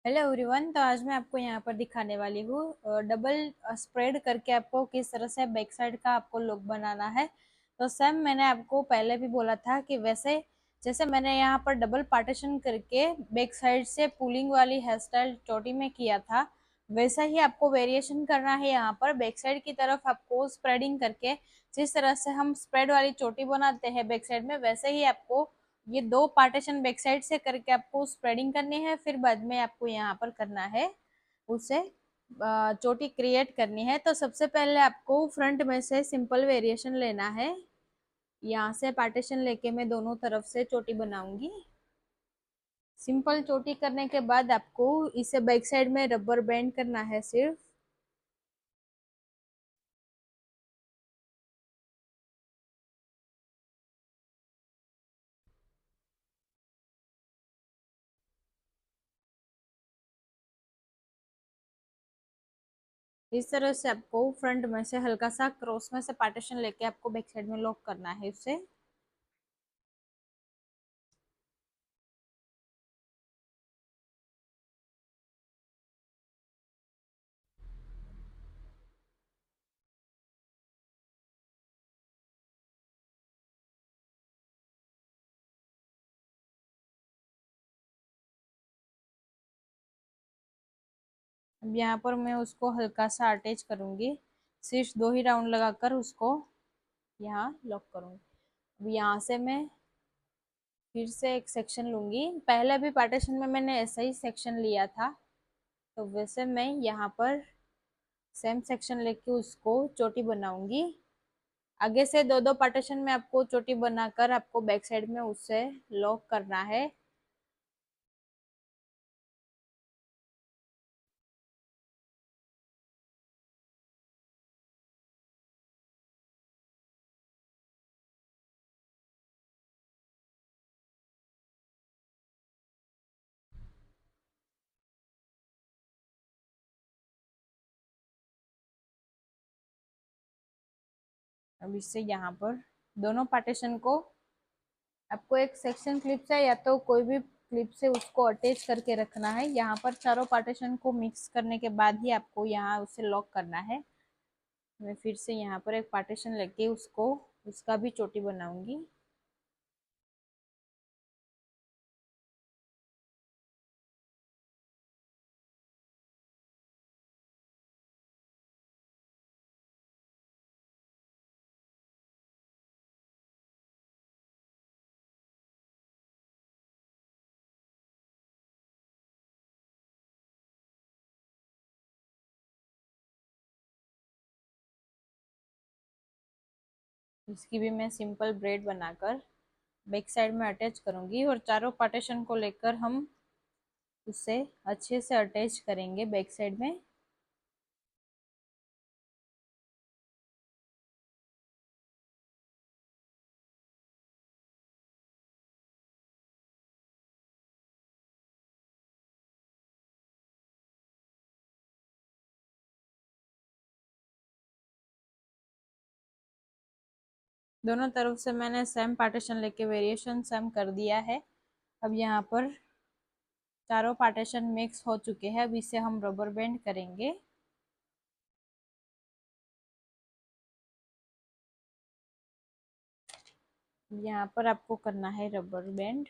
Hello everyone. तो आज मैं आपको यहाँ पर दिखाने वाली हूँ डबल स्प्रेड करके आपको किस तरह से बैक साइड का आपको लुक बनाना है। तो सेम मैंने आपको पहले भी बोला था कि वैसे जैसे मैंने यहाँ पर डबल पार्टीशन करके बैक साइड से पुलिंग वाली हेयर स्टाइल चोटी में किया था, वैसा ही आपको वेरिएशन करना है। यहाँ पर बैक साइड की तरफ आपको स्प्रेडिंग करके जिस तरह से हम स्प्रेड वाली चोटी बनाते हैं बैक साइड में, वैसे ही आपको ये दो पार्टीशन बैक साइड से करके आपको स्प्रेडिंग करनी है। फिर बाद में आपको यहाँ पर करना है उसे चोटी क्रिएट करनी है। तो सबसे पहले आपको फ्रंट में से सिंपल वेरिएशन लेना है। यहाँ से पार्टीशन लेके मैं दोनों तरफ से चोटी बनाऊंगी। सिंपल चोटी करने के बाद आपको इसे बैक साइड में रबर बैंड करना है सिर्फ। इस तरह से आपको फ्रंट में से हल्का सा क्रॉस में से पार्टीशन लेके आपको बैक साइड में लॉक करना है उसे। अब यहाँ पर मैं उसको हल्का सा अटैच करूंगी। सिर्फ 2 ही राउंड लगाकर उसको यहाँ लॉक करूंगी। अब यहाँ से मैं फिर से एक सेक्शन लूंगी। पहले भी पार्टीशन में मैंने ऐसा ही सेक्शन लिया था, तो वैसे मैं यहाँ पर सेम सेक्शन लेके उसको चोटी बनाऊंगी। आगे से दो दो पार्टीशन में आपको चोटी बनाकर आपको बैक साइड में उससे लॉक करना है। अब इससे यहाँ पर दोनों पार्टीशन को आपको एक सेक्शन क्लिप से या तो कोई भी क्लिप से उसको अटैच करके रखना है। यहाँ पर चारों पार्टीशन को मिक्स करने के बाद ही आपको यहाँ उसे लॉक करना है। मैं फिर से यहाँ पर एक पार्टीशन लेके उसको उसका भी चोटी बनाऊंगी। इसकी भी मैं सिंपल ब्रेड बनाकर बैक साइड में अटैच करूंगी और चारों पार्टीशन को लेकर हम उसे अच्छे से अटैच करेंगे बैक साइड में। दोनों तरफ से मैंने सेम पार्टीशन लेके वेरिएशन सेम कर दिया है। अब यहाँ पर चारों पार्टीशन मिक्स हो चुके हैं। अब इसे हम रबर बैंड करेंगे। यहाँ पर आपको करना है रबर बैंड।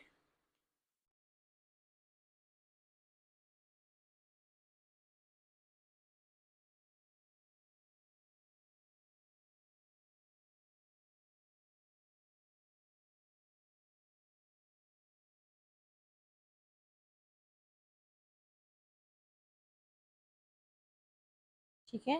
ठीक है,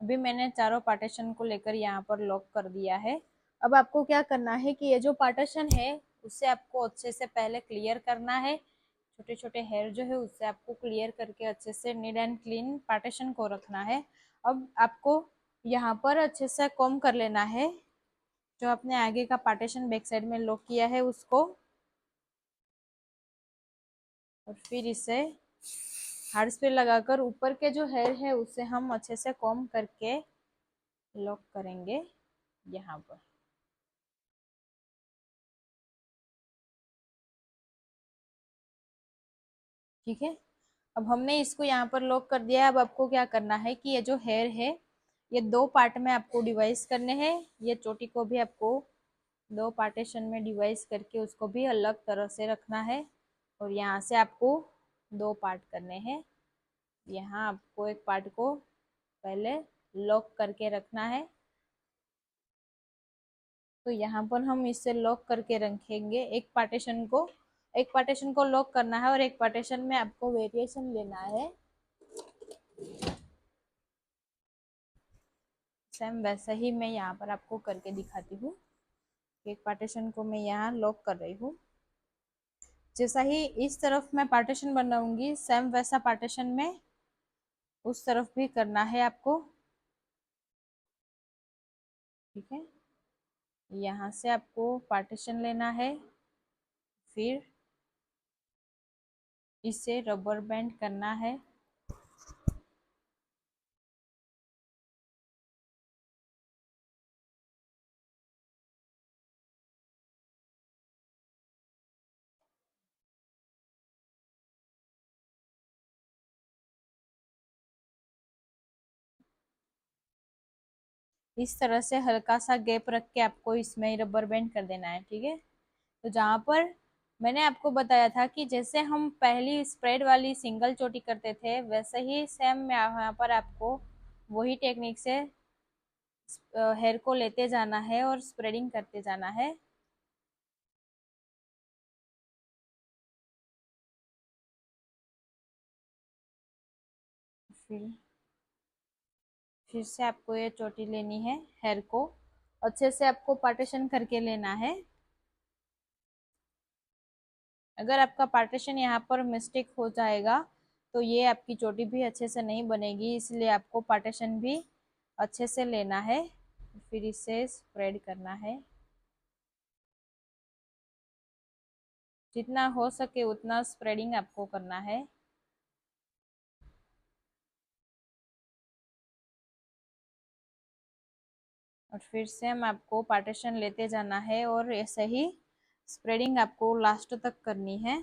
अभी मैंने चारों पार्टीशन को लेकर यहाँ पर लॉक कर दिया है। अब आपको क्या करना है कि ये जो पार्टीशन है उससे आपको अच्छे से पहले क्लियर करना है। छोटे छोटे हेयर जो है उससे आपको क्लियर करके अच्छे से नीट एंड क्लीन पार्टीशन को रखना है। अब आपको यहाँ पर अच्छे से कॉम्ब कर लेना है जो आपने आगे का पार्टीशन बैक साइड में लॉक किया है उसको, और फिर इसे हार्ड स्प्रे लगाकर ऊपर के जो हेयर है उसे हम अच्छे से कॉम्ब करके लॉक करेंगे यहाँ पर। ठीक है, अब हमने इसको यहाँ पर लॉक कर दिया है। अब आपको क्या करना है कि ये जो हेयर है ये दो पार्ट में आपको डिवाइस करने हैं। ये चोटी को भी आपको दो पार्टीशन में डिवाइस करके उसको भी अलग तरह से रखना है। और यहाँ से आपको दो पार्ट करने हैं। यहाँ आपको एक पार्ट को पहले लॉक करके रखना है। तो यहाँ पर हम इससे लॉक करके रखेंगे एक पार्टीशन को लॉक करना है और एक पार्टीशन में आपको वेरिएशन लेना है। सेम वैसा ही मैं यहाँ पर आपको करके दिखाती हूँ। एक पार्टीशन को मैं यहाँ लॉक कर रही हूँ। जैसा ही इस तरफ मैं पार्टीशन बनाऊंगी सेम वैसा पार्टीशन में उस तरफ भी करना है आपको। ठीक है, यहाँ से आपको पार्टीशन लेना है, फिर इसे रबर बैंड करना है। इस तरह से हल्का सा गैप रख के आपको इसमें रबर बैंड कर देना है। ठीक है, तो जहाँ पर मैंने आपको बताया था कि जैसे हम पहली स्प्रेड वाली सिंगल चोटी करते थे वैसे ही सेम यहाँ पर आपको वही टेक्निक से हेयर को लेते जाना है और स्प्रेडिंग करते जाना है। फिर से आपको ये चोटी लेनी है, हेयर को अच्छे से आपको पार्टीशन करके लेना है। अगर आपका पार्टीशन यहाँ पर मिस्टेक हो जाएगा तो ये आपकी चोटी भी अच्छे से नहीं बनेगी, इसलिए आपको पार्टीशन भी अच्छे से लेना है। फिर इसे स्प्रेड करना है, जितना हो सके उतना स्प्रेडिंग आपको करना है। और फिर से हम आपको पार्टीशन लेते जाना है और ऐसे ही स्प्रेडिंग आपको लास्ट तक करनी है।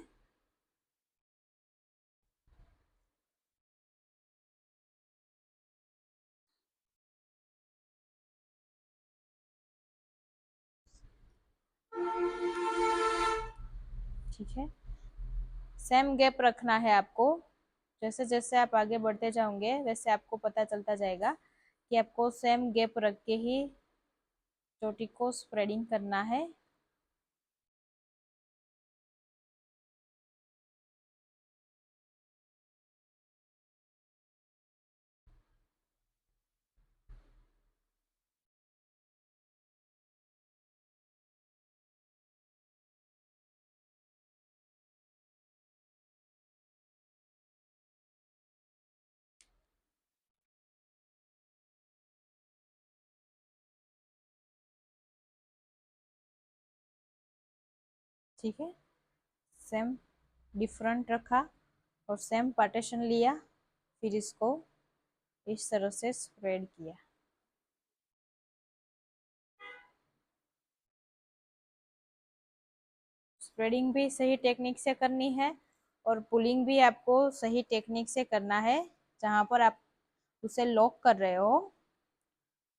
ठीक है, सेम गैप रखना है आपको। जैसे जैसे आप आगे बढ़ते जाओगे वैसे आपको पता चलता जाएगा कि आपको सेम गैप रख के ही चोटी को स्प्रेडिंग करना है। ठीक है, सेम डिफरेंट रखा और सेम पार्टीशन लिया, फिर इसको इस तरह से स्प्रेड किया। स्प्रेडिंग भी सही टेक्निक से करनी है और पुलिंग भी आपको सही टेक्निक से करना है। जहाँ पर आप उसे लॉक कर रहे हो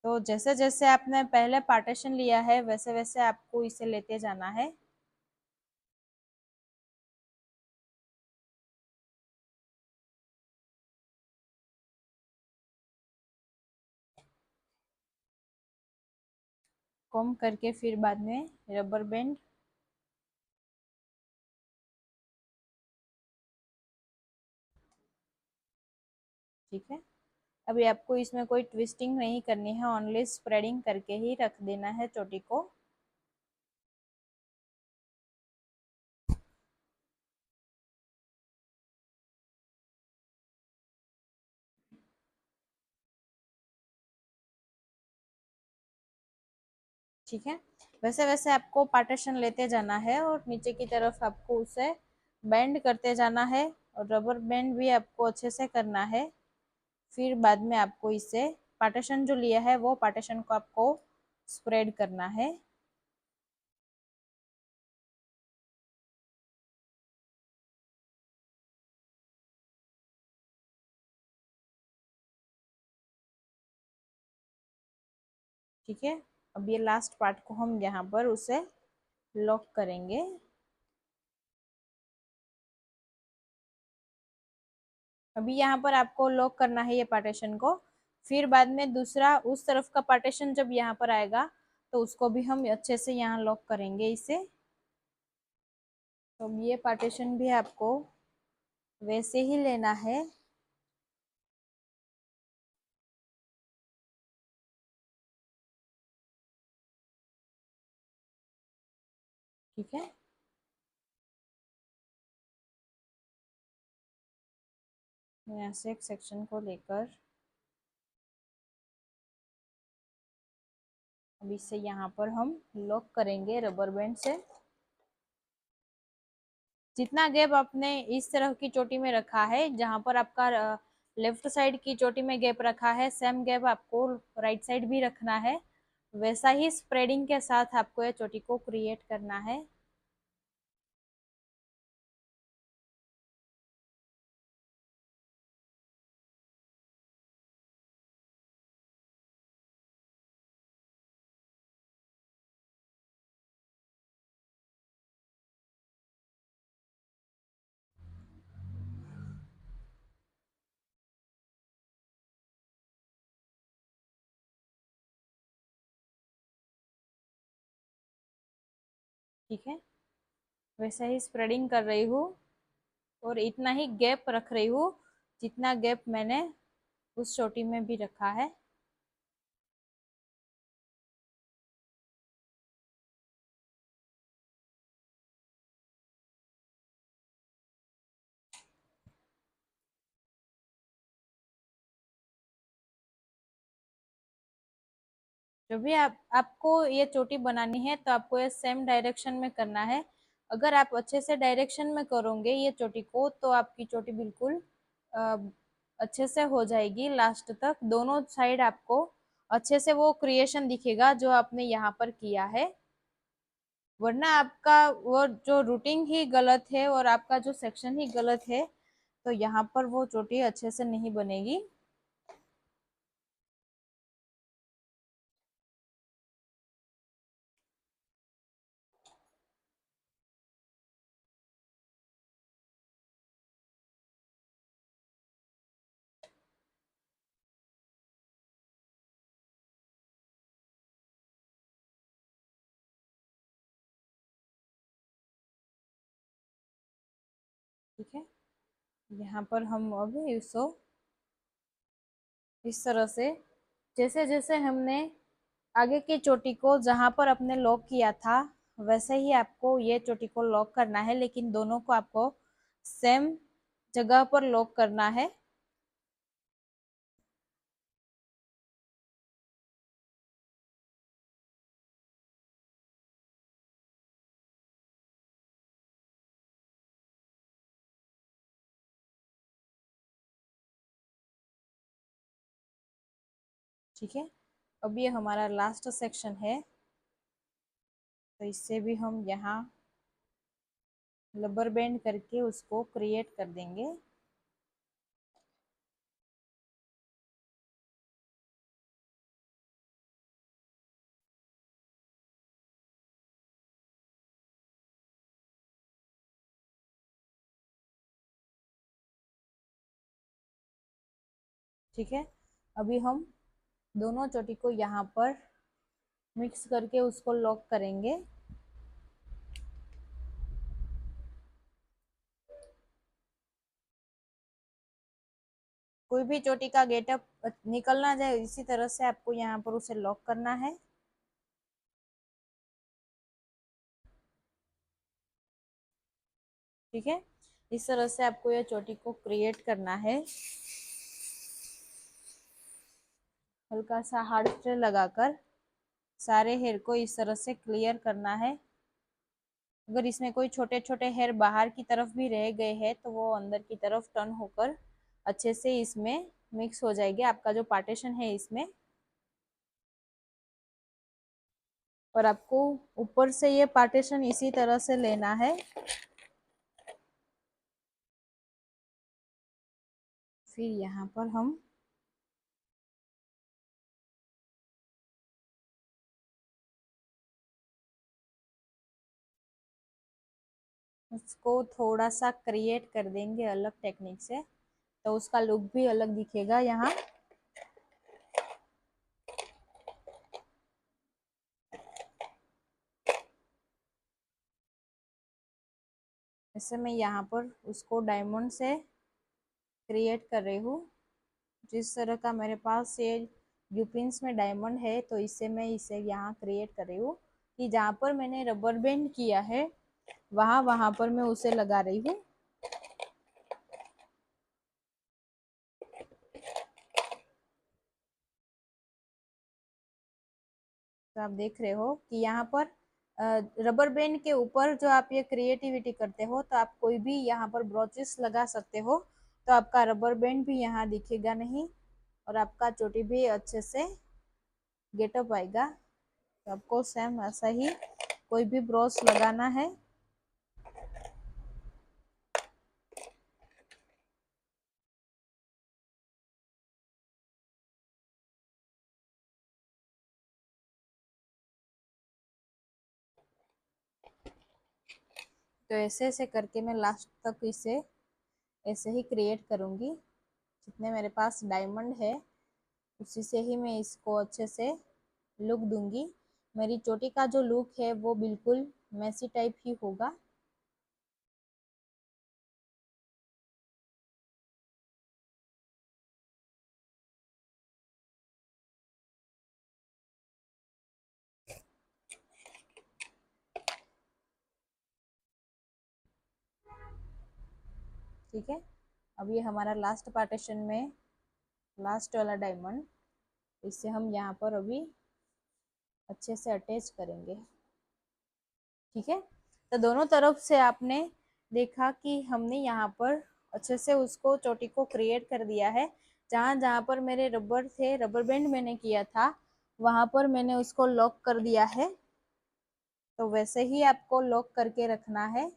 तो जैसे जैसे आपने पहले पार्टीशन लिया है वैसे वैसे आपको इसे लेते जाना है। कॉम करके फिर बाद में रबर बैंड। ठीक है, अभी आपको इसमें कोई ट्विस्टिंग नहीं करनी है, ओनली स्प्रेडिंग करके ही रख देना है चोटी को। ठीक है, वैसे वैसे आपको पार्टीशन लेते जाना है और नीचे की तरफ आपको उसे बेंड करते जाना है और रबर बैंड भी आपको अच्छे से करना है। फिर बाद में आपको इसे पार्टीशन जो लिया है वो पार्टीशन को आपको स्प्रेड करना है। ठीक है। अब ये लास्ट पार्ट को हम यहाँ पर उसे लॉक करेंगे। अभी यहाँ पर आपको लॉक करना है ये पार्टीशन को। फिर बाद में दूसरा उस तरफ का पार्टीशन जब यहाँ पर आएगा तो उसको भी हम अच्छे से यहाँ लॉक करेंगे इसे। तो ये पार्टीशन भी आपको वैसे ही लेना है। ठीक है। यहाँ से एक सेक्शन को लेकर अब इसे यहाँ पर हम लॉक करेंगे रबर बैंड से। जितना गैप आपने इस तरह की चोटी में रखा है, जहां पर आपका लेफ्ट साइड की चोटी में गैप रखा है, सेम गैप आपको राइट साइड भी रखना है। वैसा ही स्प्रेडिंग के साथ आपको ये चोटी को क्रिएट करना है। ठीक है। वैसा ही स्प्रेडिंग कर रही हूँ और इतना ही गैप रख रही हूँ जितना गैप मैंने उस चोटी में भी रखा है। जो भी आपको ये चोटी बनानी है तो आपको ये सेम डायरेक्शन में करना है। अगर आप अच्छे से डायरेक्शन में करोगे ये चोटी को तो आपकी चोटी बिल्कुल अ, अच्छे से हो जाएगी लास्ट तक। दोनों साइड आपको अच्छे से वो क्रिएशन दिखेगा जो आपने यहाँ पर किया है। वरना आपका वो जो रूटिंग ही गलत है और आपका जो सेक्शन ही गलत है तो यहाँ पर वो चोटी अच्छे से नहीं बनेगी। ठीक है। यहाँ पर हम अब इसको इस तरह से जैसे जैसे हमने आगे की चोटी को जहां पर अपने लॉक किया था वैसे ही आपको ये चोटी को लॉक करना है, लेकिन दोनों को आपको सेम जगह पर लॉक करना है। ठीक है। अब ये हमारा लास्ट सेक्शन है तो इससे भी हम यहाँ रबर बैंड करके उसको क्रिएट कर देंगे। ठीक है। अभी हम दोनों चोटी को यहाँ पर मिक्स करके उसको लॉक करेंगे। कोई भी चोटी का गेटअप निकल ना जाए इसी तरह से आपको यहाँ पर उसे लॉक करना है। ठीक है। इस तरह से आपको यह चोटी को क्रिएट करना है। हल्का सा हार्ड स्प्रे लगाकर सारे हेयर को इस तरह से क्लियर करना है। अगर इसमें कोई छोटे छोटे हेयर बाहर की तरफ भी रह गए हैं तो वो अंदर की तरफ टर्न होकर अच्छे से इसमें मिक्स हो जाएगी आपका जो पार्टीशन है इसमें। और आपको ऊपर से ये पार्टीशन इसी तरह से लेना है। फिर यहाँ पर हम उसको थोड़ा सा क्रिएट कर देंगे अलग टेक्निक से, तो उसका लुक भी अलग दिखेगा यहाँ। जैसे मैं यहाँ पर उसको डायमंड से क्रिएट कर रही हूँ, जिस तरह का मेरे पास ये यूपिन्स में डायमंड है, तो इससे मैं इसे यहाँ क्रिएट कर रही हूँ कि जहाँ पर मैंने रबर बैंड किया है वहां वहां पर मैं उसे लगा रही हूँ। तो आप देख रहे हो कि यहाँ पर रबर बैंड के ऊपर जो आप ये क्रिएटिविटी करते हो, तो आप कोई भी यहाँ पर ब्रोचेस लगा सकते हो, तो आपका रबर बैंड भी यहाँ दिखेगा नहीं और आपका चोटी भी अच्छे से गेटअप आएगा। तो आपको सेम ऐसा ही कोई भी ब्रोच लगाना है। तो ऐसे ऐसे करके मैं लास्ट तक इसे ऐसे ही क्रिएट करूंगी। जितने मेरे पास डायमंड है उसी से ही मैं इसको अच्छे से लुक दूंगी। मेरी चोटी का जो लुक है वो बिल्कुल मैसी टाइप ही होगा। ठीक है, अब ये हमारा लास्ट पार्टीशन में लास्ट वाला डायमंड, इससे हम यहाँ पर अभी अच्छे से अटैच करेंगे। ठीक है, तो दोनों तरफ से आपने देखा कि हमने यहाँ पर अच्छे से उसको चोटी को क्रिएट कर दिया है। जहाँ जहाँ पर मेरे रबर थे, रबर बैंड मैंने किया था, वहां पर मैंने उसको लॉक कर दिया है। तो वैसे ही आपको लॉक करके रखना है।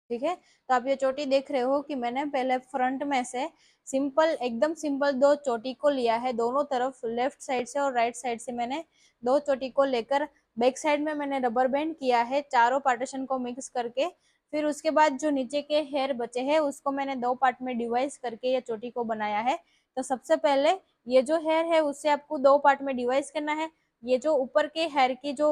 ठीक है, तो आप ये चोटी देख रहे हो कि मैंने पहले फ्रंट में से सिंपल, एकदम सिंपल दो चोटी को लिया है, दोनों तरफ लेफ्ट साइड से और राइट साइड से मैंने दो चोटी को लेकर बैक साइड में मैंने रबर बैंड किया है चारों पार्टीशन को मिक्स करके। फिर उसके बाद जो नीचे के हेयर बचे हैं उसको मैंने दो पार्ट में डिवाइड करके ये चोटी को बनाया है। तो सबसे पहले ये जो हेयर है उससे आपको दो पार्ट में डिवाइड करना है। ये जो ऊपर के हेयर की जो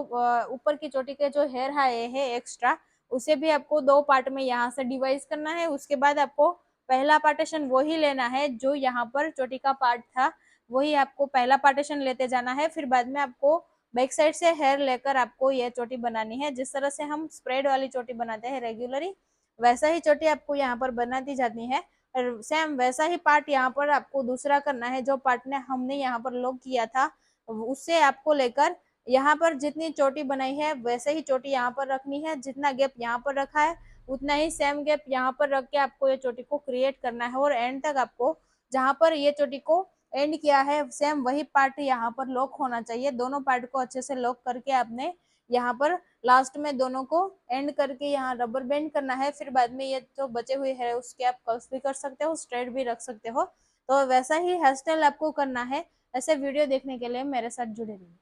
ऊपर की चोटी के जो हेयर आए हैं एक्स्ट्रा, उसे भी आपको दो पार्ट में यहाँ से डिवाइड करना है। उसके बाद आपको पहला पार्टीशन वही लेना है जो यहाँ पर चोटी का पार्ट था, वही आपको पहला पार्टीशन लेते जाना है। फिर बाद में आपको बैक साइड से हेयर लेकर आपको ये चोटी बनानी है। जिस तरह से हम स्प्रेड वाली चोटी बनाते हैं रेगुलरली, वैसा ही चोटी आपको यहाँ पर बनाती जाती है। और सेम वैसा ही पार्ट यहाँ पर आपको दूसरा करना है। जो पार्ट ने हमने यहाँ पर लॉक किया था उससे आपको लेकर यहाँ पर जितनी चोटी बनाई है वैसे ही चोटी यहाँ पर रखनी है। जितना गैप यहाँ पर रखा है उतना ही सेम गैप यहाँ पर रख के आपको ये चोटी को क्रिएट करना है। और एंड तक आपको जहाँ पर ये चोटी को एंड किया है सेम वही पार्ट यहाँ पर लॉक होना चाहिए। दोनों पार्ट को अच्छे से लॉक करके आपने यहाँ पर लास्ट में दोनों को एंड करके यहाँ रबर बैंड करना है। फिर बाद में ये जो बचे हुए है उसके आप कर्ल्स भी कर सकते हो, स्ट्रेट भी रख सकते हो। तो वैसा ही हेयर स्टाइल आपको करना है। ऐसे वीडियो देखने के लिए मेरे साथ जुड़े रहिए।